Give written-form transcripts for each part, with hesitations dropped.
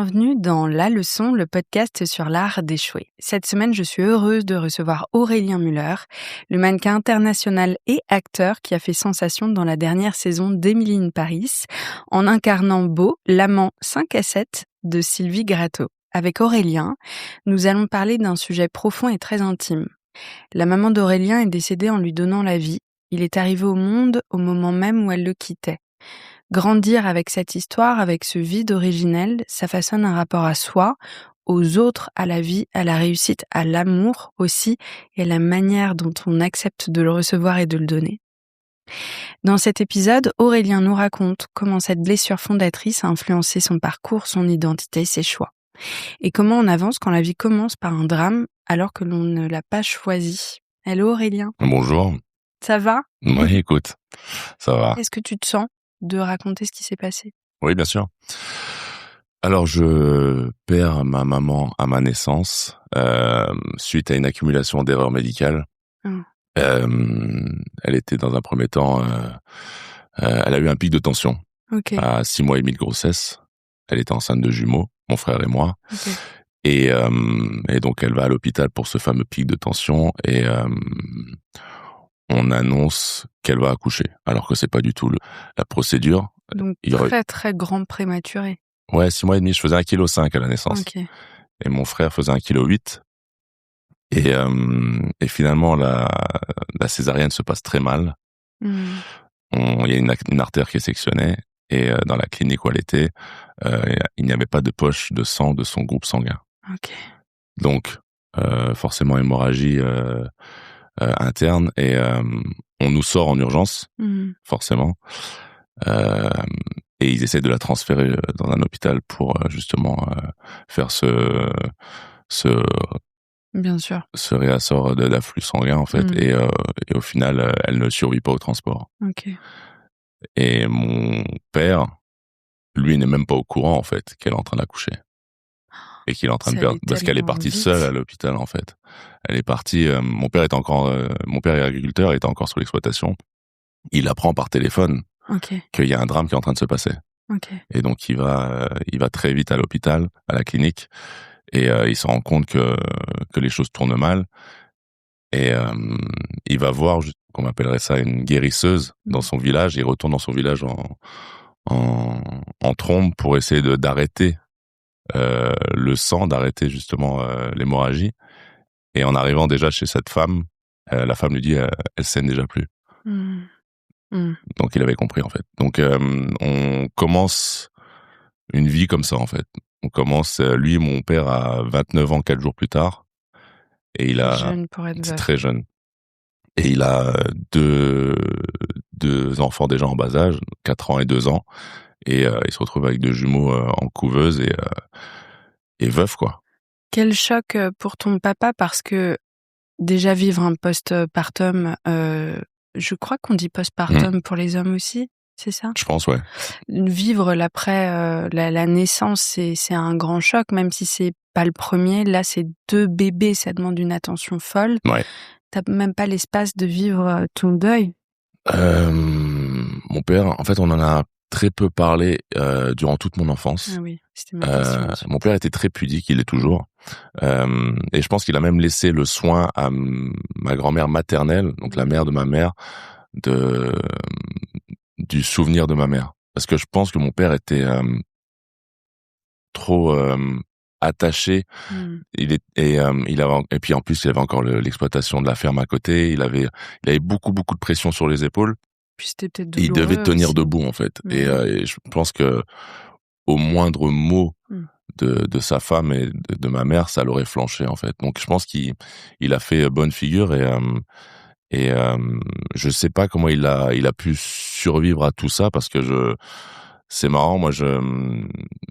Bienvenue dans La Leçon, le podcast sur l'art d'échouer. Cette semaine, je suis heureuse de recevoir Aurélien Müller, le mannequin international et acteur qui a fait sensation dans la dernière saison d'Emily in Paris, en incarnant Beau, l'amant 5 à 7 de Sylvie Gratton. Avec Aurélien, nous allons parler d'un sujet profond et très intime. La maman d'Aurélien est décédée en lui donnant la vie. Il est arrivé au monde au moment même où elle le quittait. Grandir avec cette histoire, avec ce vide originel, ça façonne un rapport à soi, aux autres, à la vie, à la réussite, à l'amour aussi, et à la manière dont on accepte de le recevoir et de le donner. Dans cet épisode, Aurélien nous raconte comment cette blessure fondatrice a influencé son parcours, son identité, ses choix. Et comment on avance quand la vie commence par un drame alors que l'on ne l'a pas choisi. Hello Aurélien. Bonjour. Ça va ? Oui, écoute, ça va. Est-ce que tu te sens de raconter ce qui s'est passé? Oui, bien sûr. Alors, je perds ma maman à ma naissance suite à une accumulation d'erreurs médicales. Elle était dans un premier temps, elle a eu un pic de tension à 6 mois et demi de grossesse. Elle était enceinte de jumeaux, mon frère et moi. Et donc, elle va à l'hôpital pour ce fameux pic de tension et on annonce qu'elle va accoucher, alors que c'est pas du tout la procédure. Donc très très grand prématuré. Ouais, 6 mois et demi, je faisais 1,5 kg à la naissance. Et mon frère faisait 1,8 kg. Et finalement, la césarienne se passe très mal. Il y a une artère qui est sectionnée et dans la clinique où elle était, il n'y avait pas de poche de sang de son groupe sanguin. Donc, forcément, hémorragie interne et on nous sort en urgence, forcément. Et ils essaient de la transférer dans un hôpital pour justement faire Bien sûr. ce réassort d'afflux sanguin en fait. Et au final, elle ne survit pas au transport. Et mon père, lui, n'est même pas au courant en fait qu'elle est en train d'accoucher et qu'il est en train de perdre parce qu'elle est partie seule à l'hôpital en fait. Elle est partie. Mon père est agriculteur, il était encore sous l'exploitation. Il apprend par téléphone qu'il y a un drame qui est en train de se passer. Et donc il va très vite à l'hôpital, à la clinique, et il se rend compte que les choses tournent mal. Et il va voir, qu'on appellerait ça une guérisseuse dans son village. Il retourne dans son village en trombe pour essayer d'arrêter le sang, d'arrêter justement l'hémorragie. Et en arrivant déjà chez cette femme, la femme lui dit elle saigne déjà plus. Donc il avait compris en fait. Donc on commence une vie comme ça en fait. On commence, lui, mon père a 29 ans 4 jours plus tard, et il a jeune pour être veuf. Très jeune. Et il a deux enfants déjà en bas âge, 4 ans et 2 ans, et il se retrouve avec 2 jumeaux en couveuse et veuf quoi. Quel choc pour ton papa, parce que déjà vivre un postpartum, je crois qu'on dit postpartum pour les hommes aussi, c'est ça ? Je pense, ouais. Vivre l'après la naissance, c'est un grand choc, même si c'est pas le premier. Là, c'est 2 bébés, ça demande une attention folle. Ouais. T'as même pas l'espace de vivre ton deuil. Mon père, en fait, on en a très peu parlé durant toute mon enfance. Ah oui, c'était ma question. Mon père était très pudique, il l'est toujours. Et je pense qu'il a même laissé le soin à ma grand-mère maternelle, donc la mère de ma mère, du souvenir de ma mère. Parce que je pense que mon père était trop attaché. Et puis en plus, il avait encore l'exploitation de la ferme à côté. Il avait beaucoup de pression sur les épaules. Puis c'était peut-être douloureux. Il devait tenir aussi. debout en fait. Et je pense que au moindre mot de sa femme et de ma mère, ça l'aurait flanché en fait. Donc je pense qu'il a fait bonne figure et je sais pas comment il a pu survivre à tout ça, parce que c'est marrant, moi je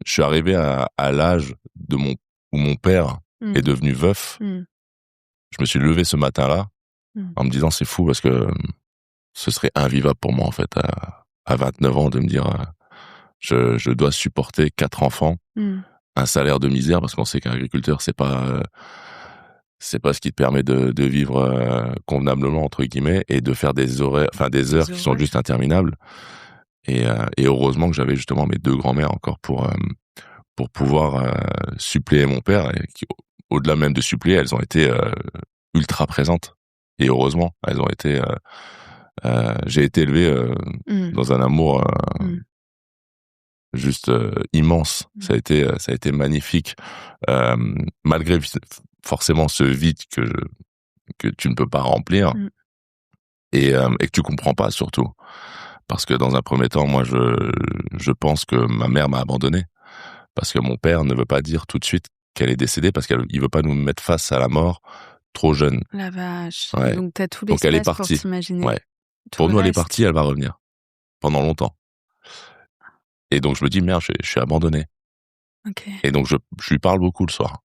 suis arrivé à l'âge où mon père est devenu veuf. Je me suis levé ce matin-là en me disant c'est fou, parce que ce serait invivable pour moi en fait à 29 ans de me dire je dois supporter 4 enfants, un salaire de misère, parce qu'on sait qu'un agriculteur c'est pas ce qui te permet de vivre convenablement entre guillemets, et de faire des heures qui sont juste interminables. Et heureusement que j'avais justement mes 2 grands-mères encore pour pour pouvoir suppléer mon père, et qui, au-delà même de suppléer, elles ont été ultra présentes. Et heureusement, elles ont été. J'ai été élevé dans un amour juste immense. Ça a été magnifique, malgré forcément ce vide que tu ne peux pas remplir et que tu comprends pas surtout. Parce que dans un premier temps, moi, je pense que ma mère m'a abandonné. Parce que mon père ne veut pas dire tout de suite qu'elle est décédée, parce qu'il veut pas nous mettre face à la mort trop jeune. La vache. Ouais. Donc, t'as tout Donc elle est l'espace pour partie. t'imaginer. Ouais. Tout Pour le nous, elle est reste. partie, elle va revenir. Pendant longtemps. Et donc je me dis, merde, je suis abandonné. Ok. Et donc je lui parle beaucoup le soir.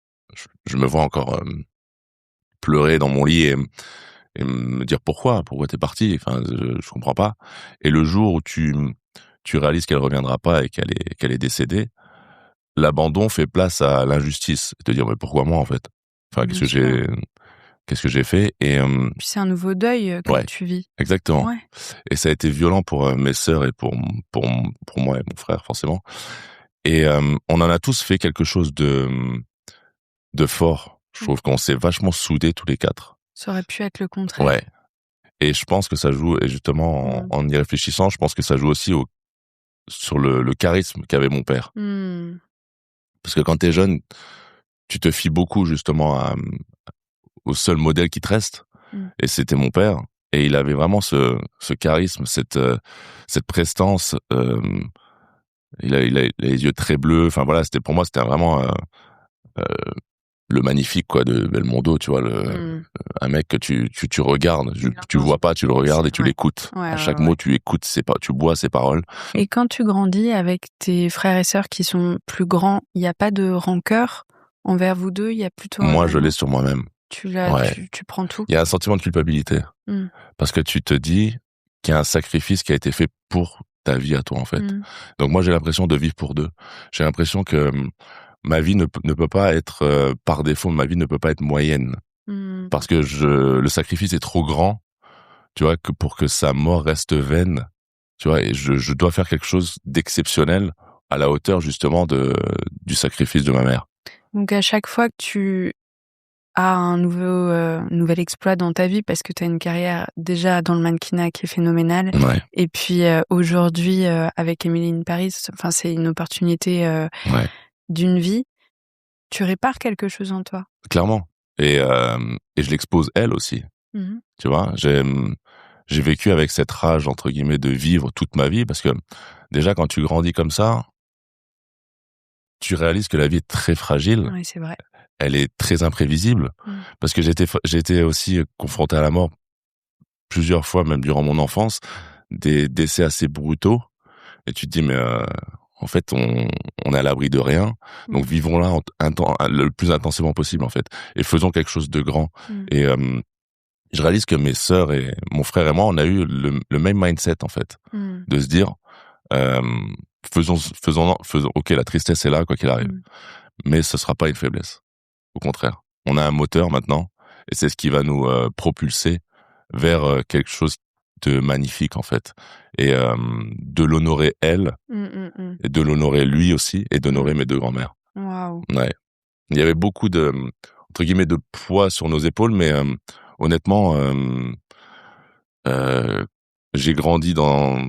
Je me vois encore pleurer dans mon lit et me dire pourquoi t'es parti. Enfin, je comprends pas. Et le jour où tu réalises qu'elle reviendra pas et qu'elle est décédée, l'abandon fait place à l'injustice. Et te dire, mais pourquoi moi en fait? Enfin, Bien sûr. qu'est-ce que j'ai fait? Et Puis c'est un nouveau deuil que ouais, tu vis. exactement. Ouais. Et ça a été violent pour mes sœurs et pour moi et mon frère forcément. Et on en a tous fait quelque chose de fort. Je trouve qu'on s'est vachement soudés tous les quatre. Ça aurait pu être le contraire. Ouais. Et je pense que ça joue, et justement en y réfléchissant, je pense que ça joue aussi sur le charisme qu'avait mon père. Parce que quand t'es jeune, tu te fies beaucoup justement au seul modèle qui te reste. Et c'était mon père. Et il avait vraiment ce charisme, cette prestance. Il a les yeux très bleus. Enfin voilà, pour moi, c'était vraiment le magnifique quoi de Belmondo, tu vois, un mec que tu regardes, tu vois pas, tu le regardes et tu l'écoutes. À chaque mot, tu écoutes tu bois ses paroles. Et quand tu grandis avec tes frères et sœurs qui sont plus grands, il y a pas de rancœur envers vous deux, il y a plutôt Moi, je l'ai sur moi-même. Tu prends tout. Il y a un sentiment de culpabilité. Parce que tu te dis qu'il y a un sacrifice qui a été fait pour ta vie à toi, en fait. Donc moi, j'ai l'impression de vivre pour deux. J'ai l'impression que ma vie ne peut pas être, par défaut, ma vie ne peut pas être moyenne. Parce que le sacrifice est trop grand, tu vois, que pour que sa mort reste vaine, tu vois, et je dois faire quelque chose d'exceptionnel à la hauteur, justement, du sacrifice de ma mère. Donc à chaque fois que tu as un nouvel exploit dans ta vie, parce que tu as une carrière déjà dans le mannequinat qui est phénoménale, et puis aujourd'hui avec Emily in Paris, enfin c'est une opportunité d'une vie, tu répares quelque chose en toi. Clairement. Et je l'expose elle aussi. Tu vois, j'ai vécu avec cette rage entre guillemets de vivre toute ma vie, parce que déjà quand tu grandis comme ça, tu réalises que la vie est très fragile. Oui, c'est vrai. Elle est très imprévisible, parce que j'ai été aussi confronté à la mort plusieurs fois, même durant mon enfance, des décès assez brutaux. Et tu te dis, mais en fait, on est à l'abri de rien. Donc vivons-la le plus intensément possible, en fait. Et faisons quelque chose de grand. Et je réalise que mes sœurs et mon frère et moi, on a eu le même mindset, en fait. De se dire, faisons, ok, la tristesse est là, quoi qu'il arrive. Mais ce sera pas une faiblesse. Au contraire. On a un moteur maintenant. Et c'est ce qui va nous propulser vers quelque chose de magnifique, en fait. Et de l'honorer elle, et de l'honorer lui aussi, et d'honorer mes deux grands-mères. Waouh. Ouais. Il y avait beaucoup de, entre guillemets, de poids sur nos épaules, mais honnêtement, j'ai grandi dans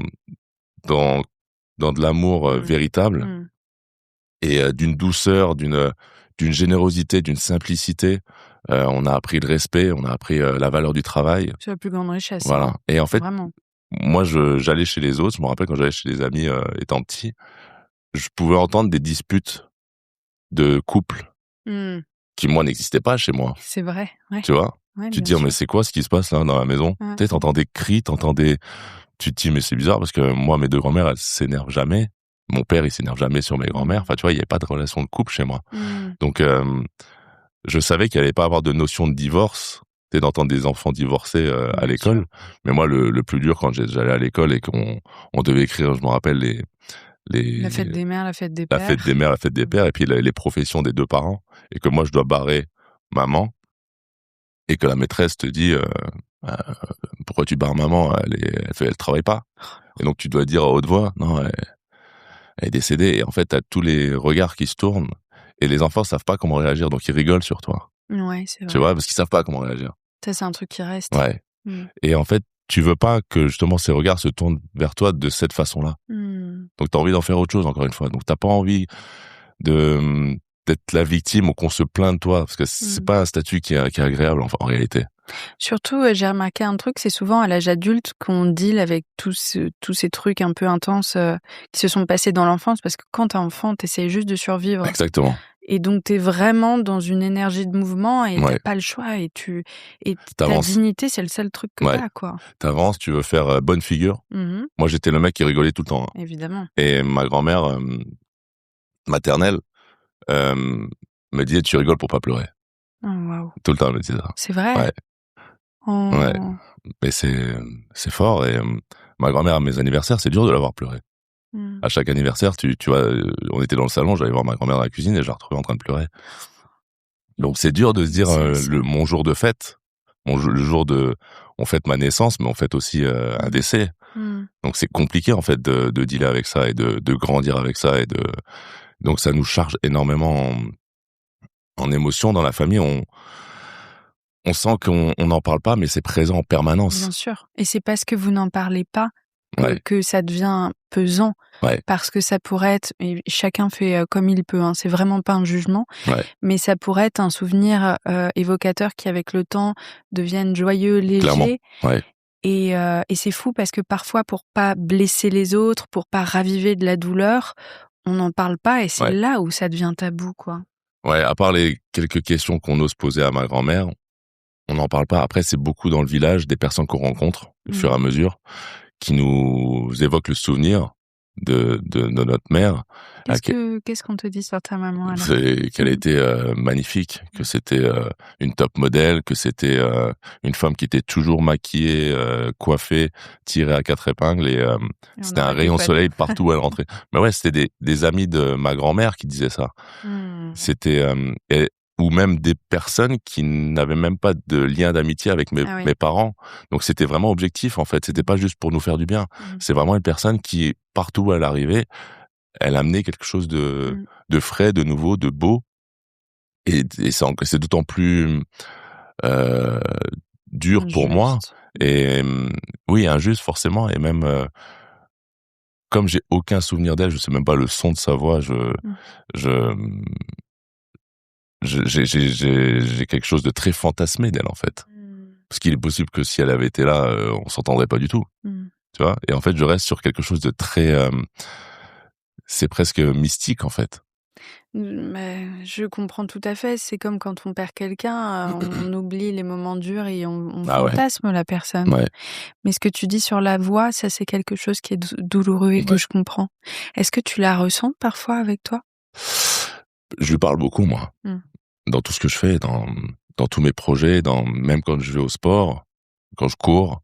de l'amour véritable, et d'une douceur, d'une générosité, d'une simplicité. On a appris le respect, on a appris la valeur du travail. C'est la plus grande richesse. Voilà. Hein. Et en fait, vraiment. Moi, j'allais chez les autres. Je me rappelle quand j'allais chez les amis étant petit, je pouvais entendre des disputes de couple qui, moi, n'existaient pas chez moi. C'est vrai, ouais. Tu vois? Ouais, tu te dis, mais c'est quoi ce qui se passe là dans la maison? Tu sais, t'entends des cris, tu te dis, mais c'est bizarre parce que moi, mes deux grand-mères, elles s'énervent jamais. Mon père, il s'énerve jamais sur mes grand-mères. Enfin, tu vois, il n'y avait pas de relation de couple chez moi. Donc, je savais qu'il allait pas avoir de notion de divorce, d'entendre des enfants divorcés à l'école. Mais moi, le plus dur quand j'allais à l'école et qu'on devait écrire, je me rappelle, la fête des mères, la fête des pères. La fête des mères, la fête des pères, et puis les professions des deux parents. Et que moi, je dois barrer maman, et que la maîtresse te dit, pourquoi tu barres maman? Elle travaille pas. Et donc, tu dois dire à haute voix, non, Elle est décédée et en fait, t'as tous les regards qui se tournent et les enfants savent pas comment réagir, donc ils rigolent sur toi. Ouais, c'est Tu vrai. vois? Parce qu'ils savent pas comment réagir. Ça, c'est un truc qui reste. Ouais. Mmh. Et en fait, tu veux pas que justement ces regards se tournent vers toi de cette façon-là. Mmh. Donc t'as envie d'en faire autre chose encore une fois. Donc t'as pas envie de d'être la victime ou qu'on se plaint de toi parce que c'est pas un statut qui est agréable en réalité. Surtout, j'ai remarqué un truc, c'est souvent à l'âge adulte qu'on deal avec tous ces trucs un peu intenses, qui se sont passés dans l'enfance parce que quand t'es enfant, t'essayes juste de survivre Exactement. et donc t'es vraiment dans une énergie de mouvement et Ouais. t'as pas le choix et ta T'avances. dignité, c'est le seul truc que Ouais. t'as, quoi. T'avances, tu veux faire bonne figure. Mmh. Moi, j'étais le mec qui rigolait tout le temps, hein. Évidemment. Et ma grand-mère maternelle me disait: «Tu rigoles pour pas pleurer». Oh waouh. Tout le temps, elle me disait ça. C'est vrai? Ouais, ouais. Oh. Mais c'est fort et ma grand-mère à mes anniversaires, c'est dur de la voir pleurer. Mmh. À chaque anniversaire, tu vois, on était dans le salon, j'allais voir ma grand-mère dans la cuisine et je la retrouvais en train de pleurer. Donc c'est dur de se dire mon jour de fête, le jour de on fête ma naissance, mais on fête aussi un décès. Mmh. Donc c'est compliqué en fait de dealer avec ça et de grandir avec ça donc ça nous charge énormément en émotions dans la famille. On sent qu'on n'en parle pas, mais c'est présent en permanence. Bien sûr. Et c'est parce que vous n'en parlez pas Ouais. que ça devient pesant. Ouais. Parce que ça pourrait être, et chacun fait comme il peut, hein, c'est vraiment pas un jugement, Ouais. mais ça pourrait être un souvenir évocateur qui, avec le temps, devienne joyeux, Clairement. léger. Ouais. Et c'est fou parce que parfois, pour pas blesser les autres, pour pas raviver de la douleur, on n'en parle pas et c'est Ouais. là où ça devient tabou, quoi. Ouais, à part les quelques questions qu'on ose poser à ma grand-mère, on n'en parle pas. Après, c'est beaucoup dans le village des personnes qu'on rencontre au fur et à mesure qui nous évoquent le souvenir de notre mère. Qu'est-ce qu'on te dit sur ta maman, alors? C'est qu'elle était magnifique, que c'était une top modèle, que c'était une femme qui était toujours maquillée, coiffée, tirée à 4 épingles et Et on c'était un aurait pu rayon de pas soleil dire. partout où elle rentrait. Mais ouais, c'était des amis de ma grand-mère qui disaient ça. Mmh. C'était ou même des personnes qui n'avaient même pas de lien d'amitié avec Ah oui. mes parents. Donc c'était vraiment objectif en fait. C'était pas juste pour nous faire du bien. C'est vraiment une personne qui partout où elle arrivait, elle amenait quelque chose de frais, de nouveau, de beau. Et c'est d'autant plus dur pour moi. Injuste. Et oui, injuste forcément. Et même comme j'ai aucun souvenir d'elle, je sais même pas le son de sa voix. J'ai quelque chose de très fantasmé d'elle en fait. Parce qu'il est possible que si elle avait été là, on s'entendrait pas du tout. Tu vois. Et en fait, je reste sur quelque chose de très c'est presque mystique en fait. Mais je comprends tout à fait. C'est comme quand on perd quelqu'un, on oublie les moments durs et on Ah ouais. fantasme la personne. Ouais. Mais ce que tu dis sur la voix, ça, c'est quelque chose qui est douloureux et que Ouais. je comprends. Est-ce que tu la ressens parfois avec toi? Je lui parle beaucoup moi. Dans tout ce que je fais, dans tous mes projets, même quand je vais au sport, quand je cours,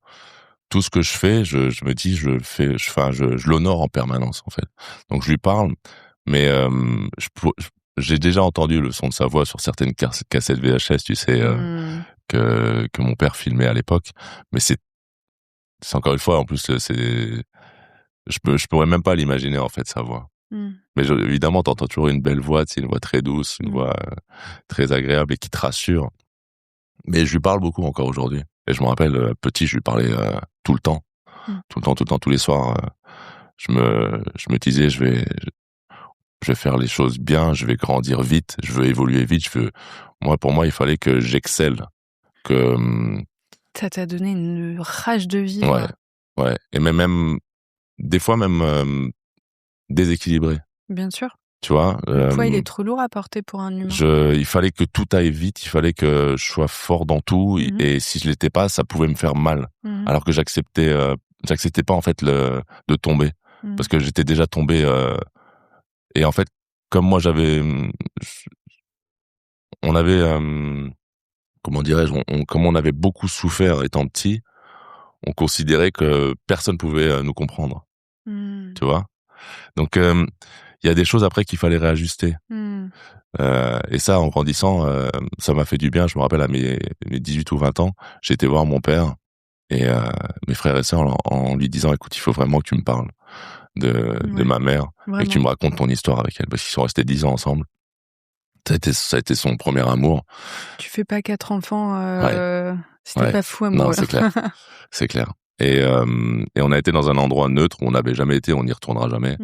tout ce que je fais, je me dis, je l'honore en permanence en fait. Donc je lui parle, mais j'ai déjà entendu le son de sa voix sur certaines cassettes VHS, tu sais, que mon père filmait à l'époque. Mais c'est encore une fois, en plus, je pourrais même pas l'imaginer en fait sa voix. Mais évidemment, t'entends toujours une belle voix, c'est une voix très douce, une voix très agréable et qui te rassure. Mais je lui parle beaucoup encore aujourd'hui. Et je me rappelle, petit, je lui parlais tout le temps. Tout le temps, tous les soirs. Je me disais, je vais faire les choses bien, je vais grandir vite, je veux évoluer vite, pour moi, il fallait que j'excelle. Que, Ça t'a donné une rage de vivre. Ouais. Et même, des fois même, déséquilibré. Bien sûr. Tu vois, Le poids, il est trop lourd à porter pour un humain. il fallait que tout aille vite, il fallait que je sois fort dans tout, et si je l'étais pas, ça pouvait me faire mal. Alors que j'acceptais pas en fait de tomber, parce que j'étais déjà tombé. Et en fait, comme moi on avait, comment dirais-je, comme on avait beaucoup souffert étant petit, on considérait que personne pouvait nous comprendre. Tu vois. Donc il y a des choses après qu'il fallait réajuster. Et ça, en grandissant, ça m'a fait du bien. Je me rappelle à mes 18 ou 20 ans, j'ai été voir mon père et mes frères et sœurs en lui disant, écoute, il faut vraiment que tu me parles. de ma mère, Vraiment. et que tu me racontes ton histoire avec elle, parce qu'ils sont restés 10 ans ensemble. Ça a été son premier amour. Tu fais pas 4 enfants si t'es Ouais. pas fou amoureux. Non, c'est clair. C'est clair. Et on a été dans un endroit neutre où on n'avait jamais été, on n'y retournera jamais.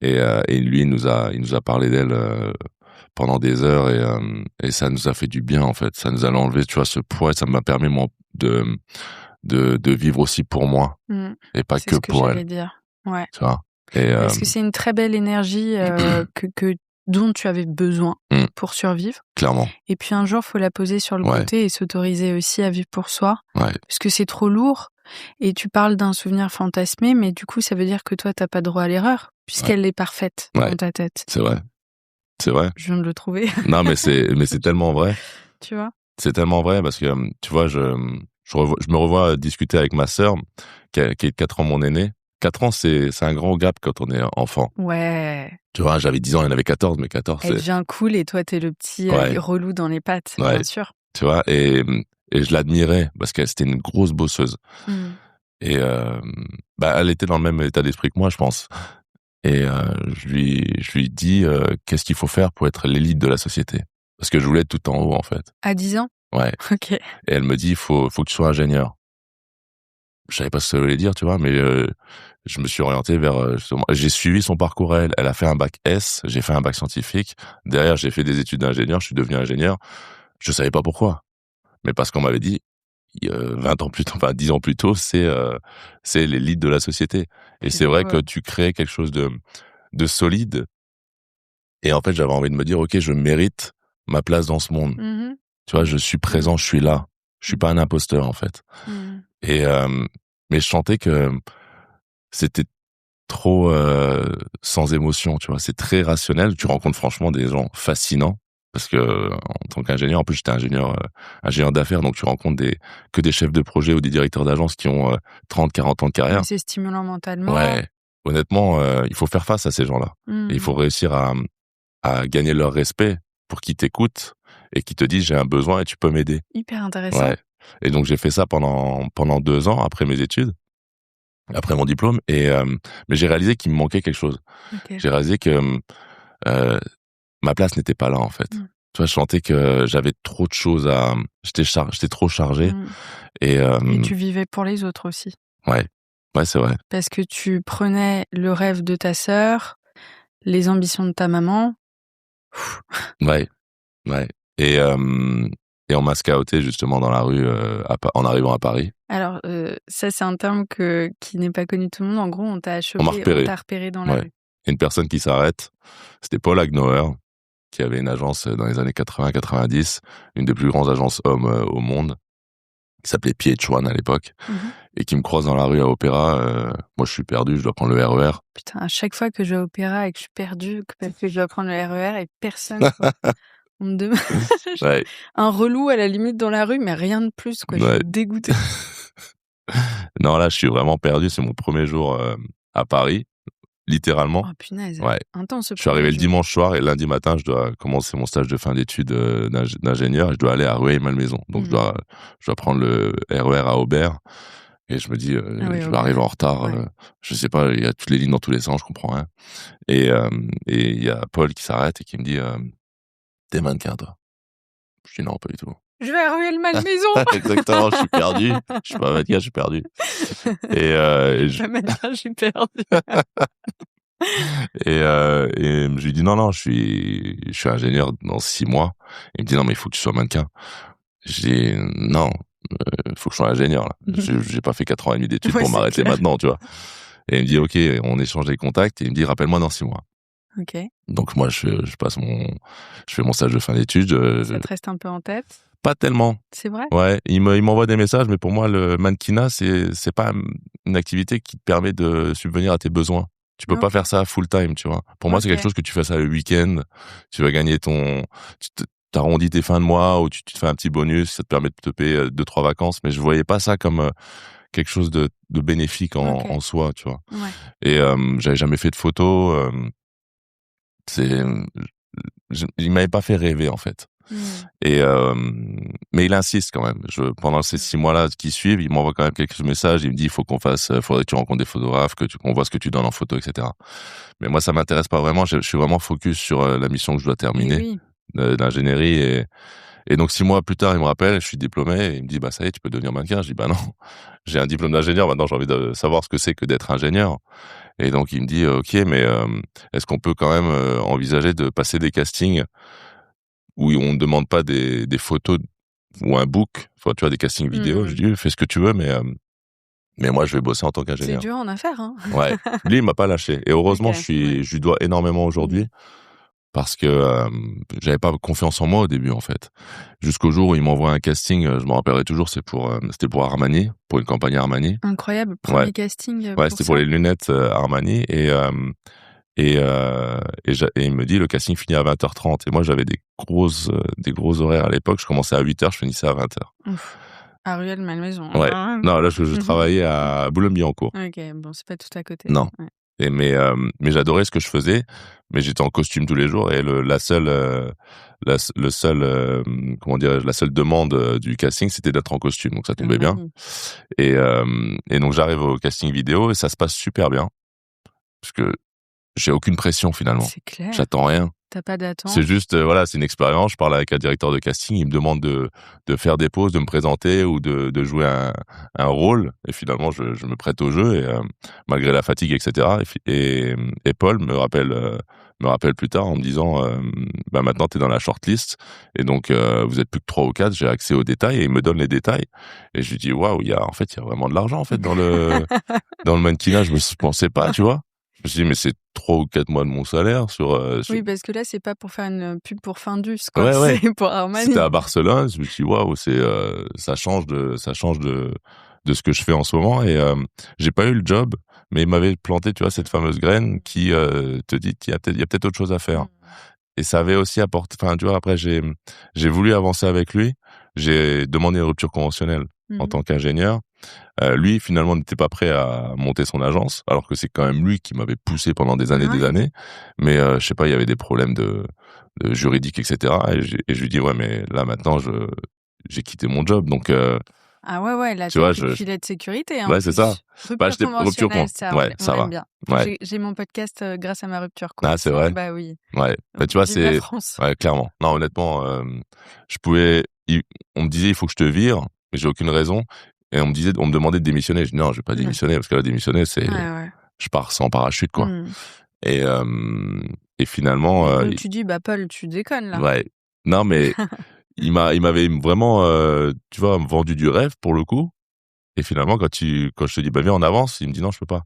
Et lui, il nous a parlé d'elle pendant des heures, et ça nous a fait du bien, en fait. Ça nous a enlevé, tu vois, ce poids, et ça m'a permis, moi, de vivre aussi pour moi, et pas C'est que ce que pour j'allais elle. dire. Ouais. Tu vois. Et Parce que c'est une très belle énergie dont tu avais besoin pour survivre. clairement. Et puis un jour, faut la poser sur le côté et s'autoriser aussi à vivre pour soi. Ouais. Parce que c'est trop lourd. Et tu parles d'un souvenir fantasmé, mais du coup, ça veut dire que toi, t'as pas droit à l'erreur, puisqu'elle est parfaite dans ta tête. C'est vrai. C'est vrai. Je viens de le trouver. Non, mais c'est tellement vrai. Tu vois? C'est tellement vrai, parce que, tu vois, je me revois discuter avec ma sœur, qui est 4 ans mon aînée. 4 ans, c'est un grand gap quand on est enfant. Ouais. Tu vois, j'avais 10 ans, elle en avait 14, mais 14, Elle devient cool et toi, t'es le petit relou dans les pattes, bien sûr. Tu vois, et je l'admirais, parce qu'elle, c'était une grosse bosseuse. Et elle était dans le même état d'esprit que moi, je pense. Et je lui dis qu'est-ce qu'il faut faire pour être l'élite de la société, parce que je voulais être tout en haut, en fait. À 10 ans? Ouais. Ok. Et elle me dit, faut que tu sois ingénieur. Je savais pas ce que ça voulait dire, tu vois, mais je me suis orienté vers j'ai suivi son parcours. Elle a fait un bac S, j'ai fait un bac scientifique. Derrière, j'ai fait des études d'ingénieur, je suis devenu ingénieur. Je savais pas pourquoi, mais parce qu'on m'avait dit 20 ans plus tôt, enfin 10 ans plus tôt, c'est l'élite de la société. Et c'est vrai que tu crées quelque chose de solide. Et en fait, j'avais envie de me dire, ok, je mérite ma place dans ce monde. Tu vois, je suis présent, je suis là. Je suis pas un imposteur, en fait. Et mais je sentais que c'était trop sans émotion, tu vois. C'est très rationnel. Tu rencontres franchement des gens fascinants, parce que en tant qu'ingénieur, en plus j'étais ingénieur d'affaires, donc tu rencontres que des chefs de projet ou des directeurs d'agence qui ont 30, 40 ans de carrière. Mais c'est stimulant mentalement. Ouais. Honnêtement, il faut faire face à ces gens-là. Et il faut réussir à gagner leur respect pour qu'ils t'écoutent et qu'ils te disent j'ai un besoin et tu peux m'aider. Hyper intéressant. Ouais. Et donc j'ai fait ça pendant 2 ans après mes études, après mon diplôme, et mais j'ai réalisé qu'il me manquait quelque chose. J'ai réalisé que ma place n'était pas là, en fait. Tu vois, je sentais que j'avais trop de choses j'étais trop chargé. Et tu vivais pour les autres aussi. Ouais, c'est vrai. Parce que tu prenais le rêve de ta sœur, les ambitions de ta maman. Ouais. Et on m'a scouté justement dans la rue en arrivant à Paris. Alors, ça, c'est un terme qui n'est pas connu de tout le monde. En gros, on t'a chopé, on t'a repéré dans la rue. Une personne qui s'arrête, c'était Paul Agnauer, qui avait une agence dans les années 80-90, une des plus grandes agences hommes au monde, qui s'appelait PH1 à l'époque, et qui me croise dans la rue à Opéra. Moi, je suis perdu, je dois prendre le RER. Putain, à chaque fois que je vais à Opéra et que je suis perdu, parce que je dois prendre le RER et personne... On me demande un relou à la limite dans la rue, mais rien de plus, quoi. Je suis dégoûtée. Non, là, je suis vraiment perdu. C'est mon premier jour à Paris, littéralement. Oh punaise, intense. Je suis arrivé le dimanche soir et lundi matin, je dois commencer mon stage de fin d'études d'ingénieur, et je dois aller à Rueil-Malmaison. Donc, je dois prendre le RER à Aubert. Et je me dis, je vais arriver en retard. Je sais pas, il y a toutes les lignes dans tous les sens, je comprends rien. Et il y a Paul qui s'arrête et qui me dit, t'es mannequin, toi? Je dis non, pas du tout. Je vais à Rueil-Malmaison. Exactement, je suis perdu. Je suis pas mannequin, je suis perdu. Et je suis perdu. Et je lui dis non, je suis ingénieur dans 6 mois. Il me dit non, mais il faut que tu sois mannequin. Je dis non, faut que je sois ingénieur, là. J'ai pas fait 4 ans et demi d'études pour m'arrêter maintenant, tu vois. Et il me dit ok, on échange les contacts, et il me dit rappelle-moi dans 6 mois. Ok. Donc moi je fais mon stage de fin d'études. Ça te reste un peu en tête? Pas tellement. C'est vrai? Ouais, il m'envoie des messages, mais pour moi le mannequinat c'est pas une activité qui te permet de subvenir à tes besoins. Tu peux pas faire ça full time, tu vois. Pour moi c'est quelque chose que tu fais ça le week-end. Tu vas gagner t'arrondis tes fins de mois, ou tu te fais un petit bonus, ça te permet de te payer 2-3 vacances. Mais je voyais pas ça comme quelque chose de bénéfique en soi, tu vois. Ouais. Et j'avais jamais fait de photos. Il m'avait pas fait rêver, en fait. Et mais il insiste quand même. Pendant ces 6 mois-là qui suivent, il m'envoie quand même quelques messages. Il me dit, faudrait que tu rencontres des photographes, qu'on voit ce que tu donnes en photo, etc. Mais moi, ça m'intéresse pas vraiment. Je suis vraiment focus sur la mission que je dois terminer d'ingénierie. Et donc 6 mois plus tard, il me rappelle, je suis diplômé, et il me dit, bah ça y est, tu peux devenir mannequin. Je dis, bah non, j'ai un diplôme d'ingénieur. Maintenant, j'ai envie de savoir ce que c'est que d'être ingénieur. Et donc il me dit, ok, mais est-ce qu'on peut quand même envisager de passer des castings où on ne demande pas des photos ou un book, tu vois, des castings vidéo. Je dis, fais ce que tu veux, mais moi, je vais bosser en tant qu'ingénieur. C'est dur en affaires, hein. Ouais. Lui, il m'a pas lâché. Et heureusement, je lui dois énormément aujourd'hui. Parce que j'avais pas confiance en moi au début, en fait. Jusqu'au jour où il m'envoie un casting, je m'en rappellerai toujours, c'était pour Armani, pour une campagne Armani. Incroyable, premier casting Ouais, c'était pour les lunettes Armani, et il me dit, le casting finit à 20h30. Et moi, j'avais des gros horaires à l'époque. Je commençais à 8h, je finissais à 20h. Ouf. À Rueil-Malmaison. Ouais. Non, là, je travaillais à Boulogne-Billancourt. Ok, bon, c'est pas tout à côté. Non. Ouais. Mais j'adorais ce que je faisais, mais j'étais en costume tous les jours, et la seule demande du casting, c'était d'être en costume, donc ça tombait bien. Et donc j'arrive au casting vidéo, et ça se passe super bien, parce que j'ai aucune pression finalement. C'est clair. J'attends rien. T'as pas d'attente. C'est juste, c'est une expérience. Je parle avec un directeur de casting, il me demande de faire des pauses, de me présenter ou de jouer un rôle. Et finalement, je me prête au jeu, et malgré la fatigue, etc. Et Paul me rappelle plus tard en me disant, bah maintenant t'es dans la shortlist, et donc vous êtes plus que 3 ou 4. J'ai accès aux détails, et il me donne les détails. Et je lui dis, waouh, il y a vraiment de l'argent en fait dans le mannequinat. Je pensais pas, tu vois. Je me suis dit, mais c'est 3 ou 4 mois de mon salaire sur... Oui, parce que là, c'est pas pour faire une pub pour Findus, quoi. Ouais. C'est pour Armani. C'était à Barcelone. Je me suis dit, waouh, ça change de ce que je fais en ce moment. Et j'ai pas eu le job, mais il m'avait planté, tu vois, cette fameuse graine qui te dit, il y a peut-être autre chose à faire. Et ça avait aussi apporté... Enfin, tu vois, après, j'ai voulu avancer avec lui. J'ai demandé une rupture conventionnelle en tant qu'ingénieur. Lui, finalement, n'était pas prêt à monter son agence, alors que c'est quand même lui qui m'avait poussé pendant des années, des années. Mais je sais pas, il y avait des problèmes de juridiques, etc. Et je lui dis, ouais, mais là maintenant, j'ai quitté mon job, donc. Ah ouais, là, tu vois, filet de sécurité. Ouais, c'est ça. J'étais rupture ouais, ça va. Bien. Ouais. J'ai mon podcast grâce à ma rupture. Ah, c'est vrai. Bah oui. Ouais. Bah, tu vois, c'est. Ouais, clairement. Non, honnêtement, on me disait, il faut que je te vire, mais j'ai aucune raison. Et on me demandait de démissionner. Je dis, non, je vais pas démissionner, parce que là, démissionner, c'est. Je pars sans parachute, quoi. Et finalement. Donc tu dis, bah Paul, tu déconnes là. Ouais. Non, mais il m'avait vraiment, tu vois, vendu du rêve pour le coup. Et finalement, quand je te dis, bah viens, on avance, il me dit non, je peux pas.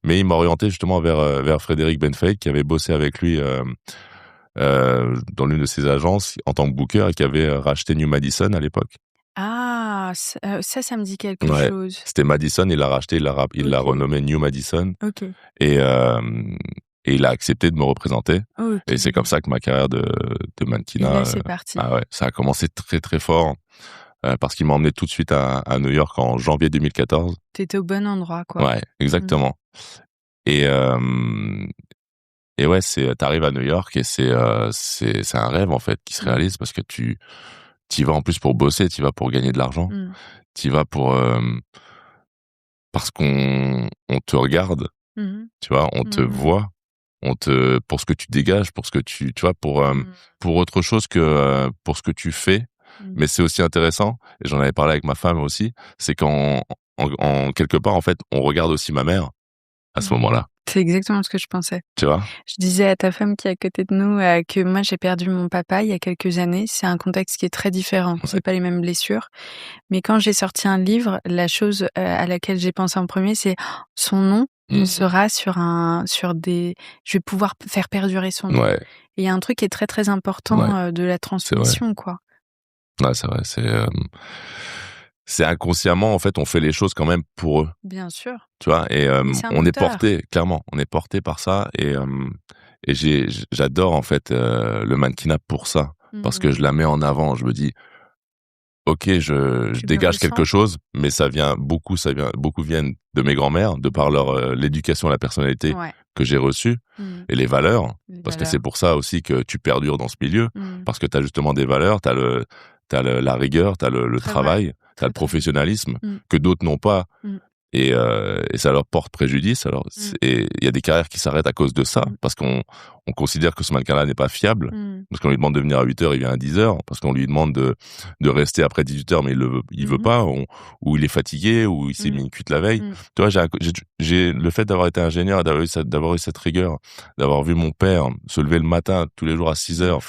Mais il m'a orienté justement vers Frédéric Benfeit, qui avait bossé avec lui dans l'une de ses agences en tant que booker, et qui avait racheté New Madison à l'époque. Ah, ça me dit quelque chose. C'était Madison, il l'a racheté, il l'a renommé New Madison. Ok. Et il a accepté de me représenter. Okay. Et c'est comme ça que ma carrière de mannequinat. Et là, c'est parti. Ça a commencé très très fort, parce qu'il m'a emmené tout de suite à New York en janvier 2014. T'étais au bon endroit, quoi. Ouais, exactement. Et ouais, t'arrives à New York, et c'est un rêve en fait qui se réalise, parce que tu y vas en plus pour bosser, tu y vas pour gagner de l'argent, tu y vas parce qu'on te regarde, tu vois, on te voit, pour ce que tu dégages, pour ce que tu vois, pour autre chose que pour ce que tu fais. Mais c'est aussi intéressant, et j'en avais parlé avec ma femme aussi, c'est qu'en quelque part, en fait, on regarde aussi ma mère à ce moment-là. C'est exactement ce que je pensais. Tu vois? Je disais à ta femme qui est à côté de nous que moi, j'ai perdu mon papa il y a quelques années. C'est un contexte qui est très différent. Ouais. C'est pas les mêmes blessures. Mais quand j'ai sorti un livre, la chose à laquelle j'ai pensé en premier, c'est son nom sera sur des... Je vais pouvoir faire perdurer son nom. Ouais. Et il y a un truc qui est très, très important de la transmission, quoi. Ouais, c'est vrai. C'est inconsciemment, en fait, on fait les choses quand même pour eux. Bien sûr. Tu vois, et on est porté, clairement, on est porté par ça, et j'adore en fait le mannequinat pour ça, parce que je la mets en avant. Je me dis, ok, je dégage quelque chose, mais beaucoup viennent de mes grands-mères, de par leur l'éducation, la personnalité que j'ai reçues et les valeurs, parce que c'est pour ça aussi que tu perdures dans ce milieu, parce que tu as justement des valeurs, t'as la rigueur, t'as le travail, t'as le professionnalisme que d'autres n'ont pas. Et ça leur porte préjudice. Alors, et il y a des carrières qui s'arrêtent à cause de ça, parce qu'on considère que ce mannequin-là n'est pas fiable, parce qu'on lui demande de venir à 8h, il vient à 10h, parce qu'on lui demande de rester après 18h, mais il veut pas, ou il est fatigué, ou il s'est mis une cuite la veille. Tu vois, j'ai le fait d'avoir été ingénieur et d'avoir eu cette rigueur, d'avoir vu mon père se lever le matin tous les jours à 6h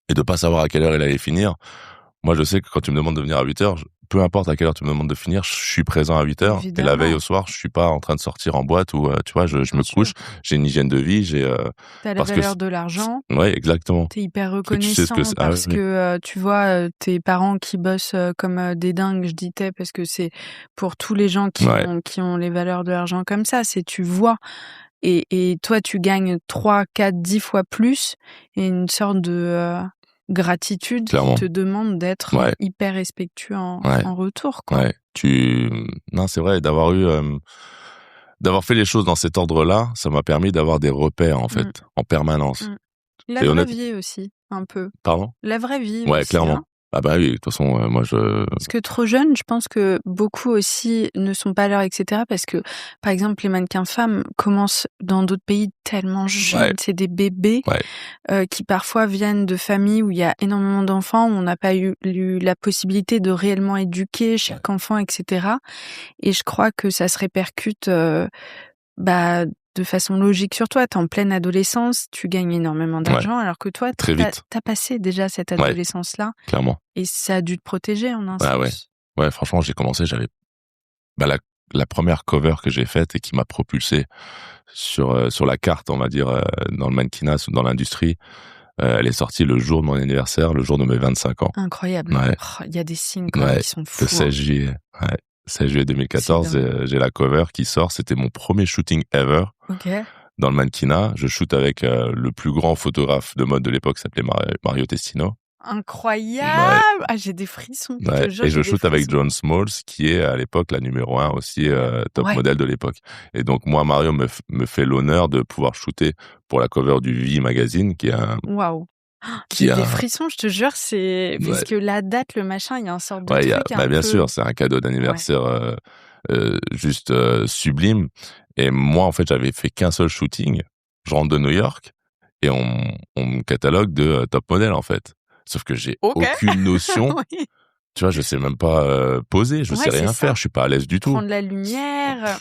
et de pas savoir à quelle heure il allait finir. Moi, je sais que quand tu me demandes de venir à 8h, peu importe à quelle heure tu me demandes de finir, je suis présent à 8h. Évidemment. Et la veille au soir, je suis pas en train de sortir en boîte ou, tu vois, je me couche, j'ai une hygiène de vie, t'as la valeur de l'argent. Ouais, exactement. T'es hyper reconnaissant parce que tu vois, tes parents qui bossent comme des dingues, je dis parce que c'est pour tous les gens qui ont les valeurs de l'argent comme ça, c'est tu vois. Et toi, tu gagnes 3, 4, 10 fois plus et une sorte de gratitude qui te demande d'être hyper respectueux en retour, quoi. Ouais. Non, c'est vrai, d'avoir fait les choses dans cet ordre-là, ça m'a permis d'avoir des repères, en fait, en permanence. La vraie vie aussi, un peu. Pardon ? La vraie vie Ouais, aussi, clairement. Hein. Ah bah oui, de toute façon, moi Parce que trop jeune, je pense que beaucoup aussi ne sont pas à l'heure, etc. Parce que, par exemple, les mannequins femmes commencent dans d'autres pays tellement jeunes. C'est des bébés qui parfois viennent de familles où il y a énormément d'enfants, où on n'a pas eu la possibilité de réellement éduquer chaque enfant, etc. Et je crois que ça se répercute de façon logique sur toi. T'es en pleine adolescence, tu gagnes énormément d'argent, alors que toi, t'as passé déjà cette adolescence-là. Clairement. Et ça a dû te protéger en un sens. Ouais, franchement, j'ai commencé, j'avais la première cover que j'ai faite et qui m'a propulsé sur la carte, on va dire, dans le mannequinat, dans l'industrie. Elle est sortie le jour de mon anniversaire, le jour de mes 25 ans. Incroyable. Il y a des signes qui sont fous. Le 16 juillet. 16 juillet 2014, j'ai la cover qui sort. C'était mon premier shooting ever. Dans le mannequinat. Je shoot avec le plus grand photographe de mode de l'époque, qui s'appelait Mario Testino. Incroyable! Ah, j'ai des frissons. Et je shoot avec John Smalls, qui est à l'époque la numéro 1 aussi top modèle de l'époque. Et donc moi, Mario me fait l'honneur de pouvoir shooter pour la cover du V magazine, qui est un... Waouh! J'ai des frissons, je te jure, c'est parce que la date, le machin, il y a un sorte de truc bien sûr, c'est un cadeau d'anniversaire juste sublime. Et moi, en fait, j'avais fait qu'un seul shooting. Je rentre de New York et on me catalogue de top modèle, en fait. Sauf que j'ai aucune notion. Tu vois, je sais même pas poser, je sais rien faire, je suis pas à l'aise du tout. Prendre la lumière.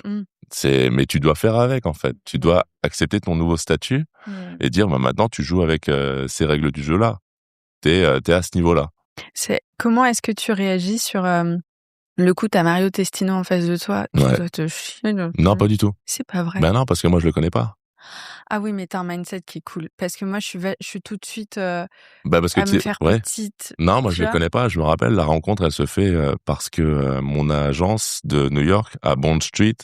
Mais tu dois faire avec, en fait. Tu dois accepter ton nouveau statut et dire, maintenant, tu joues avec ces règles du jeu-là. T'es à ce niveau-là. Comment est-ce que tu réagis sur le coup, t'as Mario Testino en face de toi, tu dois te chier. Non, pas du tout. C'est pas vrai. Ben non, parce que moi, je le connais pas. Ah oui, mais t'as un mindset qui est cool. Parce que moi, je suis tout de suite parce que à me faire petite. Non, moi, je le connais pas. Je me rappelle, la rencontre, elle se fait parce que mon agence de New York, à Bond Street,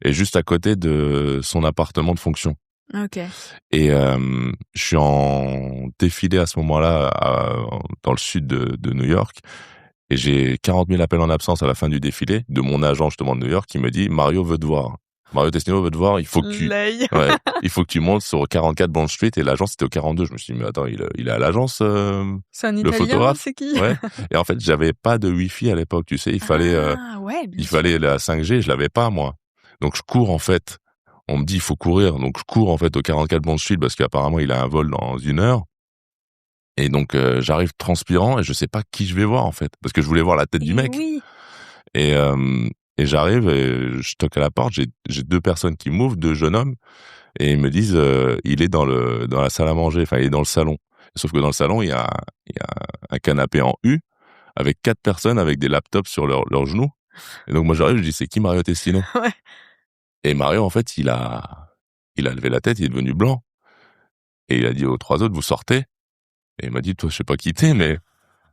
est juste à côté de son appartement de fonction. Et je suis en défilé à ce moment-là dans le sud de New York. Et j'ai 40 000 appels en absence à la fin du défilé de mon agent, justement, de New York, qui me dit « Mario veut te voir ». Mario Testino veut te voir, il faut que tu montes sur 44 Bond Street, et l'agence c'était au 42. Je me suis dit, mais attends, il est à l'agence, c'est un le Italien, photographe. C'est qui? Et en fait, j'avais pas de Wi-Fi à l'époque, tu sais, il fallait la 5G, je l'avais pas, moi. Donc je cours, en fait. On me dit, il faut courir. Donc je cours, en fait, au 44 Bond Street, parce qu'apparemment, il a un vol dans 1 heure. Et donc, j'arrive transpirant, et je sais pas qui je vais voir, en fait. Parce que je voulais voir la tête du mec. Et j'arrive et je toque à la porte, j'ai 2 personnes qui m'ouvrent, 2 jeunes hommes, et ils me disent il est dans la salle à manger, enfin il est dans le salon. Sauf que dans le salon, il y a un canapé en U avec 4 personnes avec des laptops sur leurs genoux. Et donc moi j'arrive, je dis c'est qui Mario Testino? Et Mario, en fait, il a levé la tête, il est devenu blanc. Et il a dit aux 3 autres, vous sortez. Et il m'a dit, toi, je sais pas qui t'es, mais